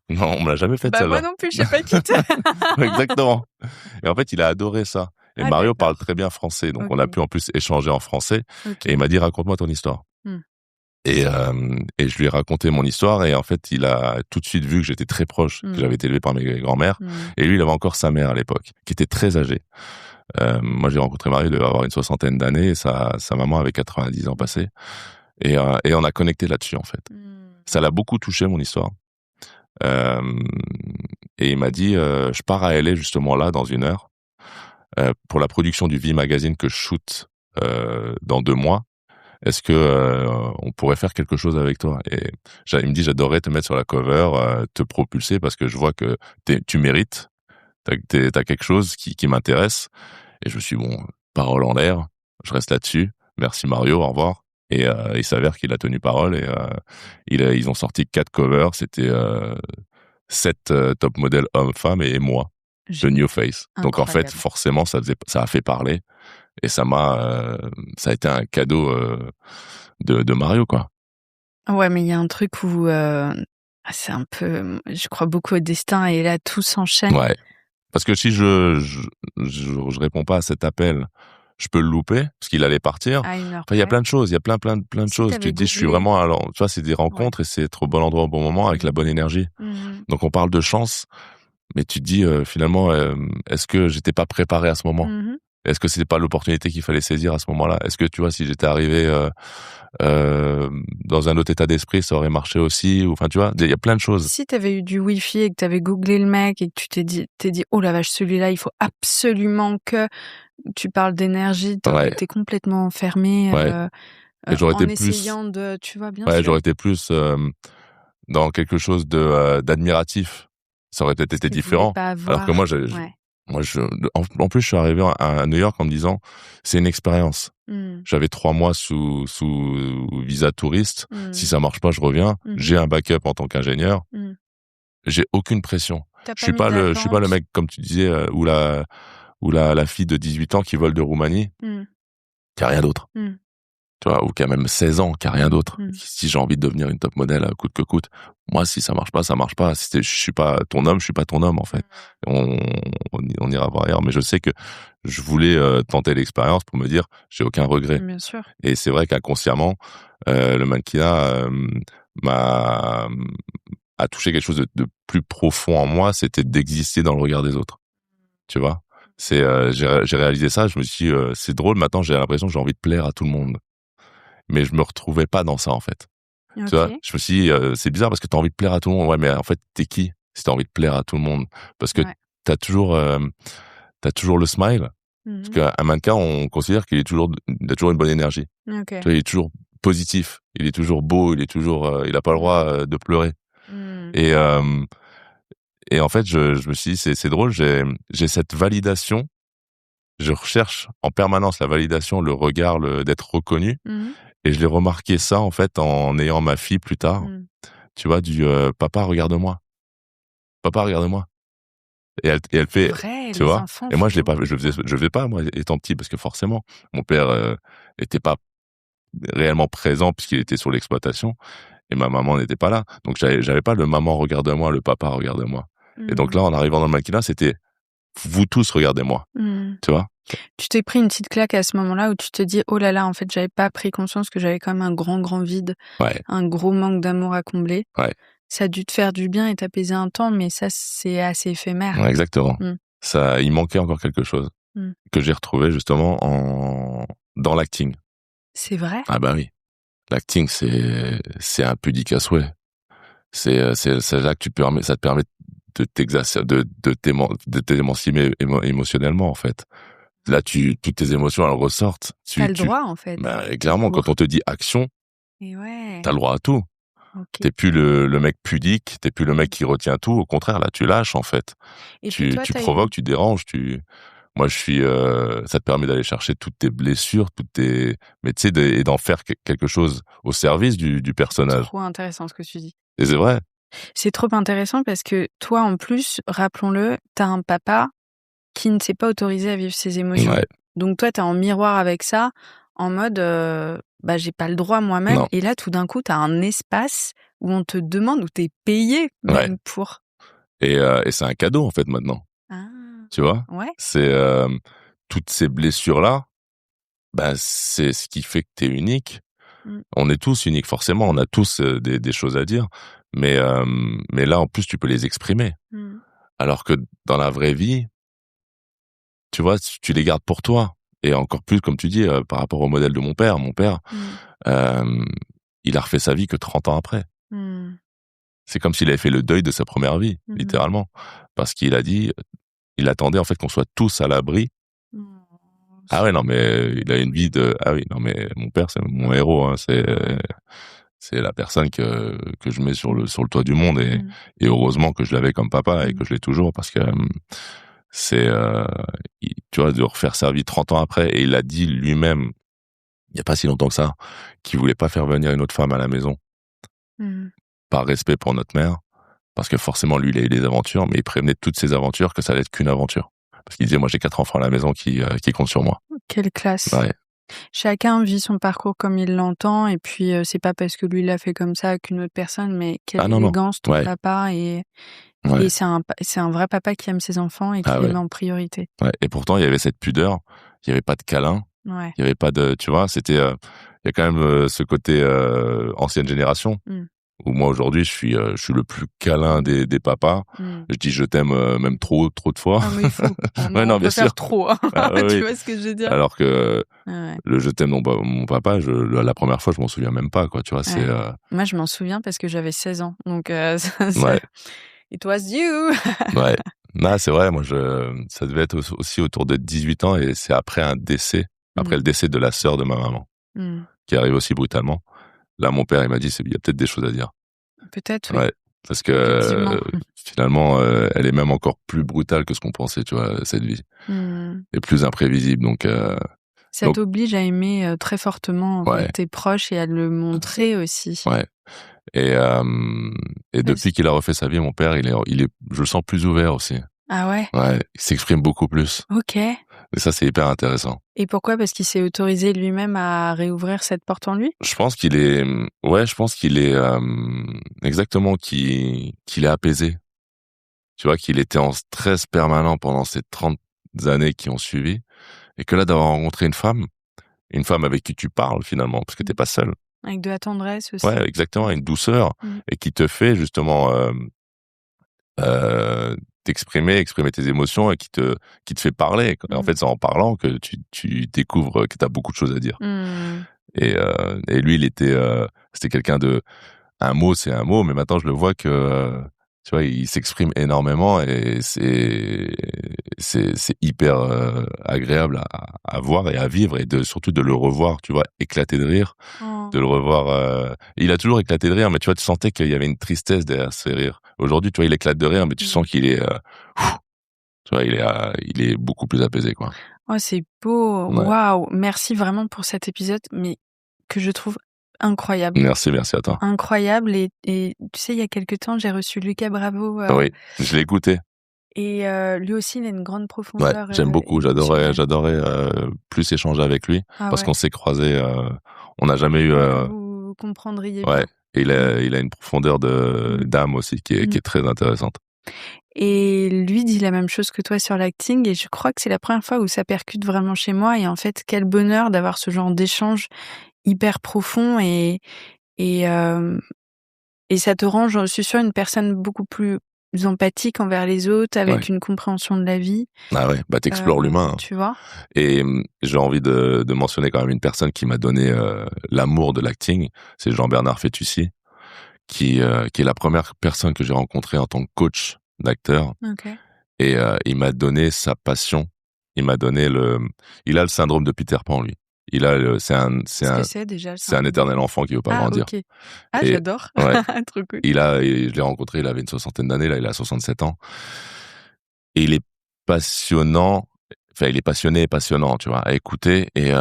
non, on me l'a jamais fait, celle-là. Moi non plus, je sais pas qui t'es. Exactement. Et en fait, il a adoré ça. Et Mario parle très bien français, donc on a pu en plus échanger en français. Et il m'a dit, raconte-moi ton histoire. Et je lui ai raconté mon histoire, et en fait, il a tout de suite vu que j'étais très proche, que j'avais été élevé par mes grands-mères. Et lui, il avait encore sa mère à l'époque, qui était très âgée. Moi, j'ai rencontré Mario, il devait avoir une soixantaine d'années, et sa maman avait 90 ans passés. Et on a connecté là-dessus, en fait. Ça l'a beaucoup touché, mon histoire. Et il m'a dit, je pars à LA justement là, dans 1 heure, pour la production du V Magazine que je shoot dans 2 mois. Est-ce que on pourrait faire quelque chose avec toi? Et il me dit, j'adorerais te mettre sur la cover, te propulser, parce que je vois que tu mérites. T'as quelque chose qui m'intéresse. Et je me suis dit, bon, parole en l'air, je reste là-dessus. Merci Mario, au revoir. Et il s'avère qu'il a tenu parole, et ils ont sorti 4 covers. C'était 7 top modèles hommes-femmes et moi, de New Face. Donc en fait, forcément, ça a fait parler, et ça a été un cadeau de Mario, quoi. Ouais, mais il y a un truc où c'est un peu, je crois beaucoup au destin, et là tout s'enchaîne. Ouais. Parce que si je réponds pas à cet appel, je peux le louper, parce qu'il allait partir. Enfin, il y a plein de choses, il y a plein de choses. Tu te dis, je suis vraiment, alors, tu vois, c'est des rencontres, et c'est être au bon endroit au bon moment avec la bonne énergie. Donc on parle de chance, mais tu te dis, finalement, est-ce que j'étais pas préparé à ce moment? Est-ce que c'était pas l'opportunité qu'il fallait saisir à ce moment-là? Est-ce que, tu vois, si j'étais arrivé dans un autre état d'esprit, ça aurait marché aussi? Ou, enfin, tu vois, il y a plein de choses. Si t'avais eu du wifi et que t'avais googlé le mec et que tu t'es dit, oh la vache, celui-là, il faut absolument que tu parles d'énergie, t'es complètement fermé. Et j'aurais en été essayant plus, de, tu vois, bien sûr. j'aurais été plus dans quelque chose d'admiratif. Ça aurait peut-être été différent. Alors que moi, en plus, je suis arrivé à New York en me disant, c'est une expérience. J'avais 3 mois sous visa touriste. Si ça marche pas, je reviens. J'ai un backup en tant qu'ingénieur. J'ai aucune pression. Je suis pas le mec, comme tu disais, ou la fille de 18 ans qui vole de Roumanie, qui a rien d'autre. Tu vois, ou qui a même 16 ans, qui a rien d'autre. Si j'ai envie de devenir une top modèle, coûte que coûte. Moi, si ça marche pas, ça marche pas. Si je suis pas ton homme, je suis pas ton homme, en fait. On ira voir ailleurs. Mais je sais que je voulais tenter l'expérience pour me dire, j'ai aucun regret. Bien sûr. Et c'est vrai qu'inconsciemment, le mannequinat a touché quelque chose de plus profond en moi. C'était d'exister dans le regard des autres. Tu vois? J'ai réalisé ça. Je me suis dit, c'est drôle. Maintenant, j'ai l'impression que j'ai envie de plaire à tout le monde. Mais je me retrouvais pas dans ça, en fait. Tu vois, je me suis dit, c'est bizarre parce que t'as envie de plaire à tout le monde. Ouais, mais en fait, t'es qui si t'as envie de plaire à tout le monde? Parce que t'as toujours le smile. Parce qu'un mannequin, on considère qu'il a toujours une bonne énergie. Tu vois, il est toujours positif. Il est toujours beau. Il a pas le droit de pleurer. Et en fait, je me suis dit, c'est drôle. J'ai cette validation. Je recherche en permanence la validation, le regard, d'être reconnu. Et je l'ai remarqué ça, en fait, en ayant ma fille plus tard. Tu vois, papa, regarde-moi. Papa, regarde-moi. Et elle fait, tu vois. Et moi, je faisais pas, moi, étant petit, parce que forcément, mon père était pas réellement présent puisqu'il était sur l'exploitation, et ma maman n'était pas là. Donc, j'avais pas le maman, regarde-moi, le papa, regarde-moi. Et donc là, en arrivant dans le mannequinat, c'était vous tous, regardez-moi. Tu vois. Tu t'es pris une petite claque à ce moment-là où tu te dis, oh là là, en fait, j'avais pas pris conscience que j'avais quand même un grand vide, un gros manque d'amour à combler. Ça a dû te faire du bien et t'apaiser un temps, mais ça, c'est assez éphémère. Ouais, exactement. Ça, il manquait encore quelque chose que j'ai retrouvé justement dans l'acting. C'est vrai? Ah bah oui. L'acting, c'est impudique à souhait. C'est là que ça te permet de t'exercer, de t'émanciper émotionnellement, en fait. Là, toutes tes émotions, elles ressortent. T'as le droit, en fait. Clairement, quand on te dit action, t'as le droit à tout. T'es plus le mec pudique, t'es plus le mec qui retient tout. Au contraire, là, tu lâches, en fait. Et tu provoques, tu déranges, moi, ça te permet d'aller chercher toutes tes blessures, mais tu sais, et d'en faire quelque chose au service du personnage. C'est trop intéressant ce que tu dis. Et c'est vrai. C'est trop intéressant parce que toi, en plus, rappelons-le, t'as un papa qui ne s'est pas autorisé à vivre ses émotions. Donc toi, t'es en miroir avec ça, en mode, j'ai pas le droit moi-même. Non. Et là, tout d'un coup, t'as un espace où on te demande, où t'es payé même pour. Et c'est un cadeau, en fait, maintenant. Tu vois? C'est toutes ces blessures-là, c'est ce qui fait que t'es unique. On est tous uniques, forcément. On a tous des choses à dire. Mais là, en plus, tu peux les exprimer. Alors que dans la vraie vie, tu vois, tu les gardes pour toi. Et encore plus, comme tu dis, par rapport au modèle de mon père. Mon père, il a refait sa vie que 30 ans après. C'est comme s'il avait fait le deuil de sa première vie, littéralement. Parce qu'il a dit, il attendait en fait qu'on soit tous à l'abri. Ah ouais, non, mais il a une vie de... Ah oui, non, mais mon père, c'est mon héros. Hein, c'est la personne que je mets sur le toit du monde. Et heureusement que je l'avais comme papa et que je l'ai toujours, parce que c'est... tu vois, de refaire sa vie 30 ans après. Et il a dit lui-même, il n'y a pas si longtemps que ça, qu'il voulait pas faire venir une autre femme à la maison. Par respect pour notre mère. Parce que forcément, lui, il a eu des aventures, mais il prévenait de toutes ces aventures que ça allait être qu'une aventure. Parce qu'il disait, moi, j'ai 4 enfants à la maison qui comptent sur moi. Quelle classe. Ouais. Chacun vit son parcours comme il l'entend, et puis c'est pas parce que lui l'a fait comme ça qu'une autre personne, mais quelle élégance ton papa, et c'est un vrai papa qui aime ses enfants et qui les met en priorité. Ouais. Et pourtant, il y avait cette pudeur, il y avait pas de câlin, il y avait pas de, tu vois, c'était, il y a quand même ce côté ancienne génération. Où moi aujourd'hui je suis le plus câlin des papas. Je dis je t'aime même trop de fois. Ah mais il faut. Non, bien sûr. Trop. Hein. Tu vois ce que je veux dire. Alors que le je t'aime de mon papa, la première fois je m'en souviens même pas, quoi. Tu vois, c'est. Moi je m'en souviens parce que j'avais 16 ans, donc it was you. Ouais. Non, c'est vrai. Moi ça devait être aussi autour de 18 ans, et c'est après un décès, après le décès de la sœur de ma maman, qui arrive aussi brutalement. Là, mon père, il m'a dit, il y a peut-être des choses à dire. Peut-être, oui. Ouais, parce que finalement, elle est même encore plus brutale que ce qu'on pensait, tu vois, cette vie. Et plus imprévisible, donc... ça t'oblige à aimer très fortement tes proches et à le montrer aussi. Ouais. Et depuis qu'il a refait sa vie, mon père, il est, je le sens plus ouvert aussi. Ah ouais? Ouais, il s'exprime beaucoup plus. Ok. Et ça, c'est hyper intéressant. Et pourquoi? Parce qu'il s'est autorisé lui-même à réouvrir cette porte en lui? Je pense qu'il est, exactement, qu'il est apaisé. Tu vois, qu'il était en stress permanent pendant ces 30 années qui ont suivi. Et que là, d'avoir rencontré une femme avec qui tu parles finalement, parce que t'es pas seul. Avec de la tendresse aussi. Ouais, exactement, une douceur, et qui te fait justement exprimer tes émotions, et qui te fait parler. En fait, c'est en parlant que tu découvres que t'as beaucoup de choses à dire. Et lui, c'était quelqu'un de... Un mot, c'est un mot, mais maintenant, je le vois que... tu vois, il s'exprime énormément, et c'est hyper agréable à voir et à vivre, et surtout de le revoir, tu vois, éclater de rire, de le revoir. Il a toujours éclaté de rire, mais tu vois, tu sentais qu'il y avait une tristesse derrière ses rires. Aujourd'hui, tu vois, il éclate de rire, mais tu sens qu'il est, tu vois, il est beaucoup plus apaisé, quoi. Oh, c'est beau. Waouh, merci vraiment pour cet épisode, mais que je trouve incroyable. Merci à toi. Incroyable, et tu sais, il y a quelque temps, j'ai reçu Lucas Bravo. Oui, je l'ai écouté. Et lui aussi, il a une grande profondeur. Ouais, j'aime beaucoup. J'adorais plus échanger avec lui, parce qu'on s'est croisés. On n'a jamais eu. Vous comprendriez bien. Et il a une profondeur d'âme aussi qui est très intéressante. Et lui dit la même chose que toi sur l'acting, et je crois que c'est la première fois où ça percute vraiment chez moi. Et en fait, quel bonheur d'avoir ce genre d'échange hyper profond, et ça te rend, je suis sûre, une personne beaucoup plus empathique envers les autres, avec une compréhension de la vie. Ah ouais, bah t'explores l'humain. Tu vois. Et j'ai envie de mentionner quand même une personne qui m'a donné l'amour de l'acting, c'est Jean-Bernard Fétussier, qui est la première personne que j'ai rencontrée en tant que coach d'acteur. Et il m'a donné sa passion. Il a le syndrome de Peter Pan, lui. C'est un éternel enfant qui veut pas grandir. Okay. Ah, et, j'adore. Ouais. Trop cool. Je l'ai rencontré, il avait une 60aine d'années, là, il a 67 ans. Et il est passionnant. Enfin, il est passionné et passionnant, tu vois, à écouter, et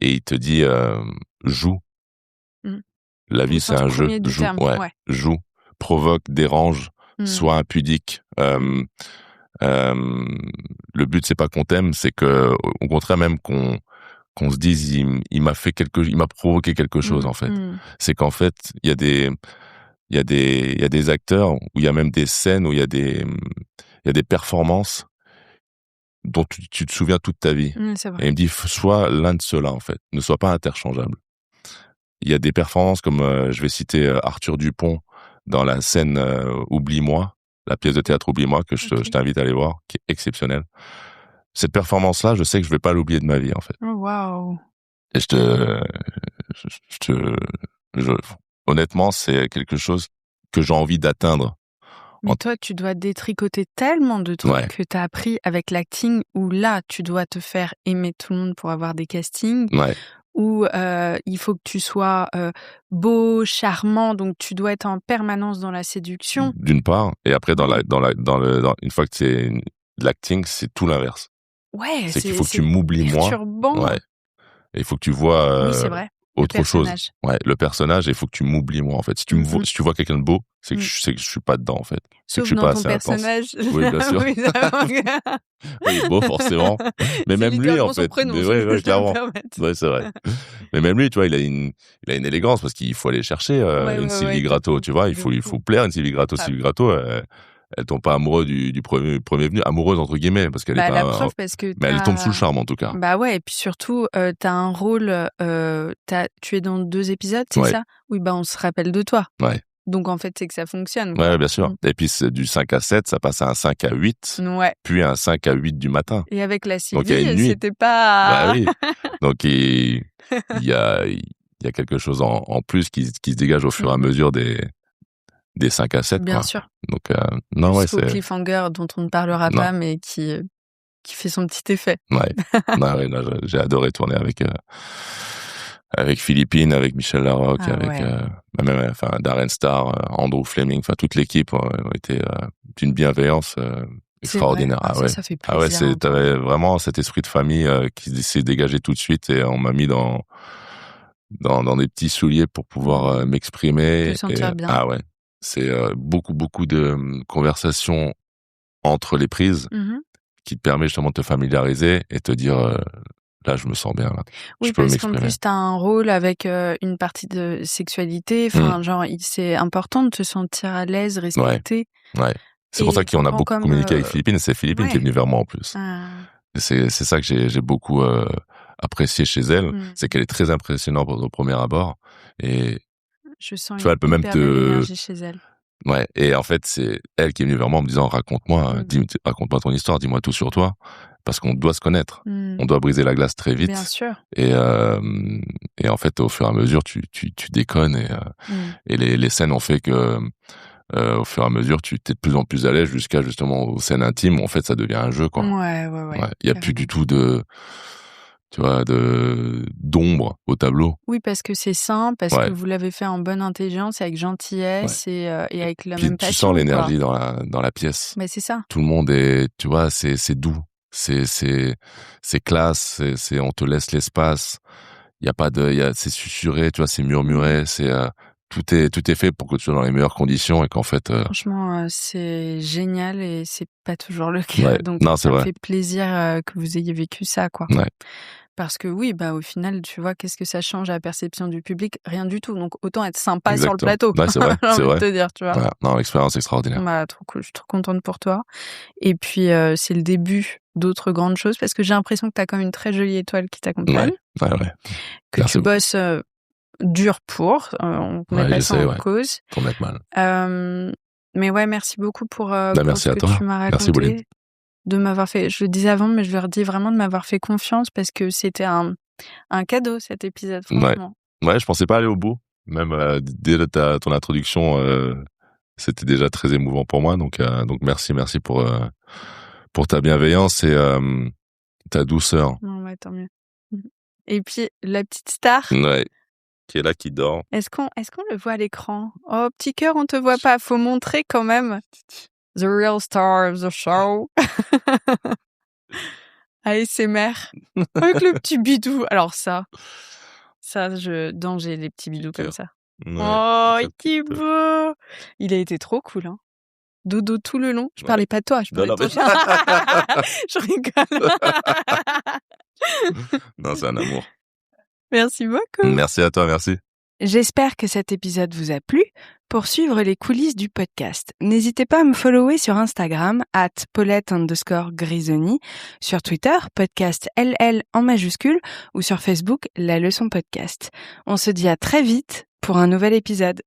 il te dit, joue. La vie, c'est un jeu. Joue, joue, provoque, dérange, sois impudique. Le but, c'est pas qu'on t'aime, c'est que, au contraire, même qu'on se dise, il m'a provoqué quelque chose, en fait. C'est qu'en fait, il y a des acteurs où il y a même des scènes où il y a des performances dont tu te souviens toute ta vie. C'est vrai. Et il me dit, sois l'un de ceux-là, en fait. Ne sois pas interchangeable. Il y a des performances comme, je vais citer Arthur Dupont dans la scène Oublie-moi, la pièce de théâtre Oublie-moi, que je t'invite à aller voir, qui est exceptionnelle. Cette performance-là, je sais que je vais pas l'oublier de ma vie, en fait. Oh, waouh. Et honnêtement, c'est quelque chose que j'ai envie d'atteindre. Mais toi, tu dois détricoter tellement de trucs que tu as appris avec l'acting, où là, tu dois te faire aimer tout le monde pour avoir des castings, où il faut que tu sois beau, charmant, donc tu dois être en permanence dans la séduction. D'une part, et après, une fois que c'est l'acting, c'est tout l'inverse. Ouais, c'est qu'il faut que tu m'oublies moi. Ouais. Et il faut que tu vois oui, c'est vrai. autre chose. Ouais, le personnage, et il faut que tu m'oublies moi, en fait. Si tu vois quelqu'un de beau, c'est que je sais que je suis pas dedans, en fait. Sauf que je suis dans pas ton assez personnage. Intense. Oui, bien sûr. Oui, beau, forcément. Mais même lui, en fait. Prénom, ouais, clairement. Ouais, c'est vrai. Mais même lui, tu vois, il a une élégance, parce qu'il faut aller chercher une Sylvie Gratton, tu vois. Il faut plaire une Sylvie Gratton. Sylvie Gratton, elle tombe pas amoureuse du premier venu, amoureuse entre guillemets, parce qu'elle est pas. Parce que mais elle tombe sous le charme, en tout cas. Bah ouais, et puis surtout, t'as un rôle, tu es dans 2 épisodes, c'est ça? Oui, bah on se rappelle de toi. Ouais. Donc en fait, c'est que ça fonctionne, quoi. Ouais, bien sûr. Et puis du 5 à 7, ça passe à un 5 à 8. Ouais. Puis un 5 à 8 du matin. Et avec la Sylvie, c'était pas. Bah oui. Donc il y a quelque chose en plus qui se dégage au fur et à mesure des 5 à 7. Bien sûr. Donc non, ouais, c'est cliffhanger dont on ne parlera pas, mais qui fait son petit effet. Ouais. Non, j'ai adoré tourner avec Philippine, avec Michel Larocque, même Darren Star, Andrew Fleming, toute l'équipe ont été d'une bienveillance extraordinaire. Ça fait plaisir. T'avais vraiment cet esprit de famille qui s'est dégagé tout de suite, et on m'a mis dans des petits souliers pour pouvoir m'exprimer. Te sentir bien. Ah ouais. C'est beaucoup de conversations entre les prises qui te permet justement de te familiariser et te dire là, je me sens bien, là. Oui, parce qu'en plus, t'as un rôle avec une partie de sexualité. Enfin, genre, c'est important de te sentir à l'aise, respecté. Ouais. C'est pour ça qu'on a beaucoup communiqué avec Philippine. C'est Philippine qui est venue vers moi, en plus. C'est ça que j'ai beaucoup apprécié chez elle. C'est qu'elle est très impressionnante au premier abord. Et je sens elle peut même belle énergie chez elle. Ouais, et en fait, c'est elle qui est venue vers moi en me disant raconte-moi ton histoire, dis-moi tout sur toi, parce qu'on doit se connaître. On doit briser la glace très vite. Bien sûr. Et en fait, au fur et à mesure, tu déconnes, et les scènes ont fait que au fur et à mesure, tu t'es de plus en plus à l'aise, jusqu'à justement aux scènes intimes où en fait ça devient un jeu, quoi. Ouais. Il y a plus du tout d'ombre au tableau. Oui, parce que c'est sain, parce que vous l'avez fait en bonne intelligence, avec gentillesse et avec la même passion. Tu sens l'énergie dans la pièce. Mais c'est ça. Tout le monde est, tu vois, c'est doux, c'est classe, on te laisse l'espace. Il y a pas c'est susurré, tu vois, c'est murmuré, tout est fait pour que tu sois dans les meilleures conditions, et qu'en fait. Franchement, c'est génial, et c'est pas toujours le cas. Ouais. Donc non, ça me fait plaisir que vous ayez vécu ça, quoi. Ouais. Parce que oui, au final, tu vois, qu'est-ce que ça change à la perception du public? Rien du tout. Donc autant être sympa sur le plateau. Ouais, c'est vrai. J'ai envie de te dire, tu vois. Ouais. Non, expérience extraordinaire. Trop cool. Je suis trop contente pour toi. Et puis c'est le début d'autres grandes choses, parce que j'ai l'impression que tu as quand même une très jolie étoile qui t'accompagne. Ouais. Que merci tu bosses dur pour. On met pas ça en cause. Pour mettre mal. Mais ouais, merci beaucoup pour merci ce à que toi. tu m'as raconté. Merci, Pauline. De m'avoir fait, je le disais avant, mais je le redis vraiment, de m'avoir fait confiance, parce que c'était un cadeau, cet épisode, franchement. Ouais, je pensais pas aller au bout. Même dès ton introduction, c'était déjà très émouvant pour moi. Donc merci pour ta bienveillance et ta douceur. Ouais, tant mieux. Et puis, la petite star. Ouais. Qui est là, qui dort. Est-ce qu'on le voit à l'écran? Oh, petit cœur, on te voit pas. Faut montrer quand même. The real star of the show. ASMR. Avec le petit bidou. Alors ça, j'ai les petits bidous comme ça. Ouais, oh, qui beau. Il a été trop cool, hein. Dodo tout le long. Je parlais pas de toi, je parlais de ton chien. Je rigole. Non, c'est un amour. Merci beaucoup. Merci à toi, merci. J'espère que cet épisode vous a plu. Pour suivre les coulisses du podcast, n'hésitez pas à me follower sur Instagram @Paulette_Grisoni, sur Twitter podcast LL en majuscule, ou sur Facebook La Leçon Podcast. On se dit à très vite pour un nouvel épisode.